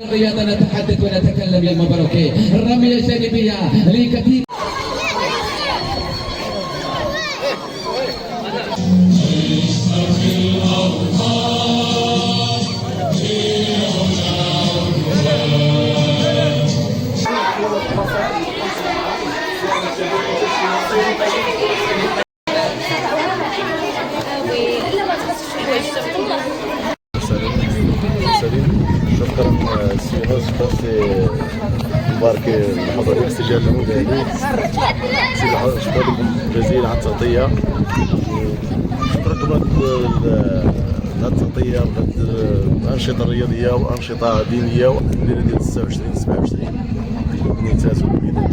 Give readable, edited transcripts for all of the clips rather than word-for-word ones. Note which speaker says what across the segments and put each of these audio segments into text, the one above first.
Speaker 1: الرياضة نتحدث ونتكلم يا مبروكي. الرمية الجانبية لكثير.
Speaker 2: شكرا سي سي مبارك اللحظه ديال الاستجابه المدني شكرا لكم جزيلا على التغطيه. شكرا لكم على التغطيه وهذه الانشطه الرياضيه وانشطه دينيه ديال 26 27 بنيتات والوليدات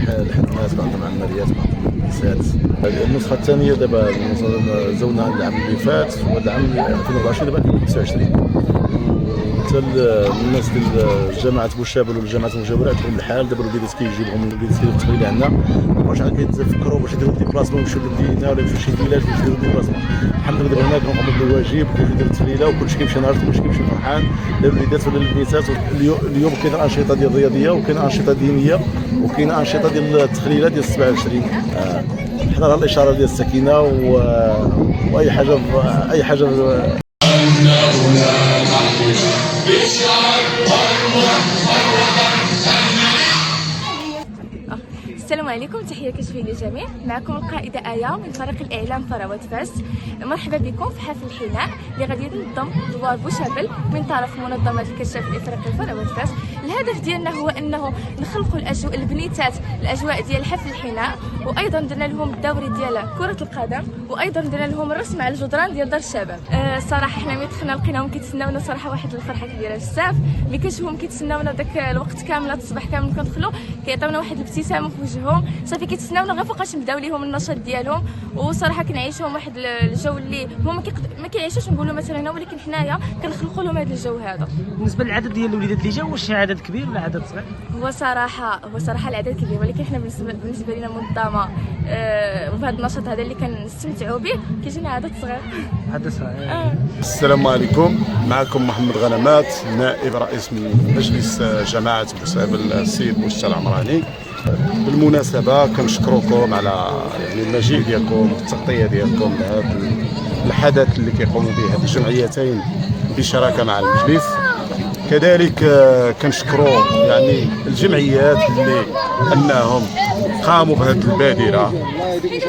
Speaker 2: الحنات بعضهم عمليات بعضهم النسات. النسخه الثانيه دابا زونا العام اللي فات وهذا العام 2024 دابا 29 حتى الناس ديال جماعه بوشابل والجماعات المجاوره عندهم الحال دابا الوليدات كيجيبهم الوليدات كيديروا التقرير عندنا واش عاد كيتفكروا باش يديروا ديبلاسمون يمشيو للمدينه ولا يمشيو لشي فيلاج باش يديروا ديبلاسمون. الحمد لله دابا هنا كنقوموا بالواجب كيديروا التقريره وكلشي كيمشي نهار كلشي كيمشي فرحان لا الوليدات ولا البنيتات. اليوم كاين انشطه ديال الرياضيه وكاين انشطه دينيه وكاين انشطه ديال التخليله ديال 27. حنا الاشاره ديال السكينه واي حاجه اي حاجه.
Speaker 3: السلام عليكم، تحية كشفية للجميع. معكم القائدة آية من فريق الإعلام فروة فاس. مرحبا بكم في حفل الحناء اللي غادي ينظم دوار بوشابل من طرف منظمة الكشاف الإفريقي فروة فاس. الهدف ديالنا هو أنه نخلقوا البنيتات الأجواء ديال حفل الحناء، وأيضا درنا لهم الدوري ديال كرة القدم، وأيضا درنا لهم الرسم على الجدران ديال دار الشباب. الصراحة حنا ملي دخلنا لقيناهم كيتسناونا صراحة واحد الفرحة كبيرة بزاف. ملي كنشوفهم كيتسناونا داك الوقت كامل الصباح كامل كندخلوا كيعطيونا واحد الابتسامة في وجههم، صافي كيتسناونا غير فوقاش نبداو ليهم النشاط ديالهم. وصراحه كنعيشوهم واحد الجو اللي هما ما كيعيشوش نقولوا مثلا هنا، ولكن حنايا كنخلقوا لهم هذا الجو هذا.
Speaker 4: بالنسبه للعدد ديال الوليدات اللي جاوا، واش عدد كبير ولا عدد صغير؟
Speaker 3: هو صراحه العدد كبير، ولكن حنا بالنسبه لنا منظمه وبهذا النشاط هذا اللي كنستمتعوا به كيجينا عدد صغير.
Speaker 4: عدد صغير.
Speaker 2: السلام عليكم، معكم محمد غنمات نائب رئيس من مجلس جماعه بوشابل السيد بوشتا العمراني. بالمناسبه كنشكركم على المجيء ديالكم والتغطيه ديالكم لهذا الحدث اللي كيقوموا به هذه الجمعيتين بشراكه مع المجلس. كذلك كنشكروا الجمعيات اللي انهم قاموا بهذه البادره.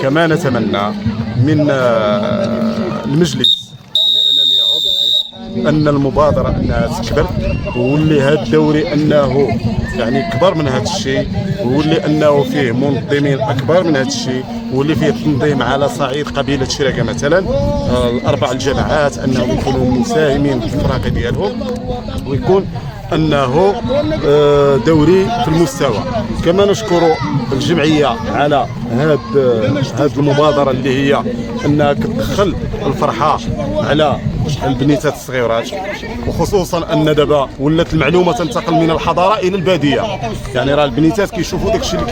Speaker 2: كما نتمنى من المجلس لانني عضو فيه ان المبادره انها تكبر وولي هذا الدوري انه كبر من هذا الشيء، وولي انه فيه منظمين اكبر من هذا الشيء، واللي فيه تنظيم على صعيد قبيله شراكه مثلا الاربع الجماعات انهم يكونوا مساهمين في الفراغ ديالهم، ويكون انه دوري في المستوى. كما نشكر الجمعيه على هذه المبادره اللي هي انها كتدخل الفرحه على البنيتات الصغيرات، وخصوصا ان دابا ولات المعلومه تنتقل من الحضاره الى الباديه. راه البنيتات كيشوفوا داك الشيء اللي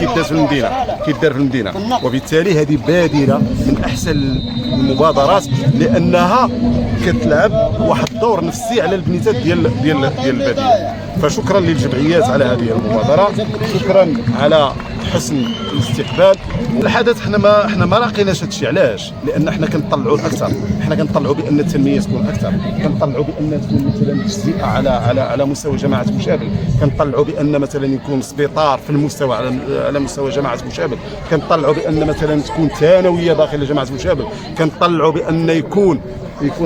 Speaker 2: كيدار في المدينه، وبالتالي هذه بادره من احسن المبادرات لانها كتلعب واحد الدور نفسي على البنيتات ديال الباديه. فشكرا للجمعيات على هذه المبادره، شكرا على حسن الاستقبال. الحدث حنا ما لاقيناش هذا الشيء. علاش؟ لان حنا كنطلعوا الاكثر، حنا كنطلعوا بان التنميه تكون اكثر، كنطلعوا بان تكون مثلا تجزئه على مستوى جماعه بوشابل، كنطلعوا بان مثلا يكون سبيطار في المستوى على مستوى جماعه بوشابل، كنطلعوا بان مثلا تكون ثانويه داخل جماعه بوشابل، كنطلعوا بان يكون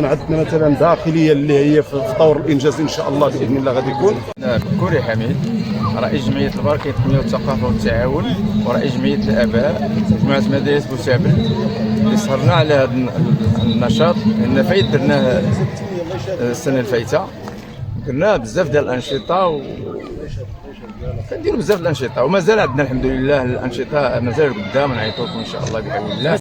Speaker 2: عندنا مثلا داخليه اللي هي في طور الانجاز ان شاء الله باذن الله غادي يكون.
Speaker 5: كوري حميد، رئيس جمعيه البركه التنميه والثقافه والتعاون، ورئيس جمعيه الاباء مجموعه مدارس بوشابل. اللي سهرنا على هذا النشاط لان فايت درناه السنه الفايته، درنا بزاف ديال الانشطه كنديروا بزاف الانشطه، ومازال عندنا الحمد لله الانشطه مازال قدام، نعيطوا لكم ان شاء الله بحول الله.